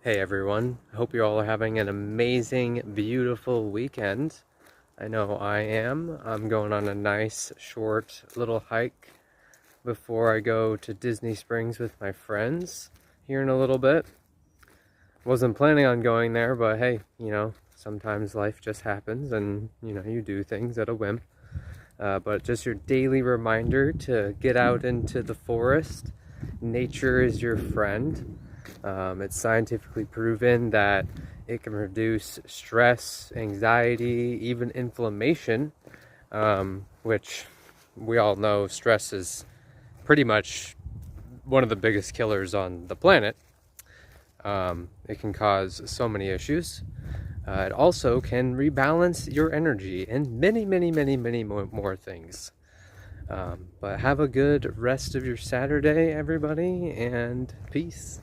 Hey everyone, I hope you all are having an amazing, beautiful weekend. I know I am. I'm going on a nice, short little hike before I go to Disney Springs with my friends here in a little bit. Wasn't planning on going there, but hey, sometimes life just happens and, you do things at a whim. But just your daily reminder to get out into the forest. Nature is your friend. It's scientifically proven that it can reduce stress, anxiety, even inflammation, which we all know stress is pretty much one of the biggest killers on the planet. It can cause so many issues. It also can rebalance your energy and many, many, many, many more things. But have a good rest of your Saturday, everybody, and peace.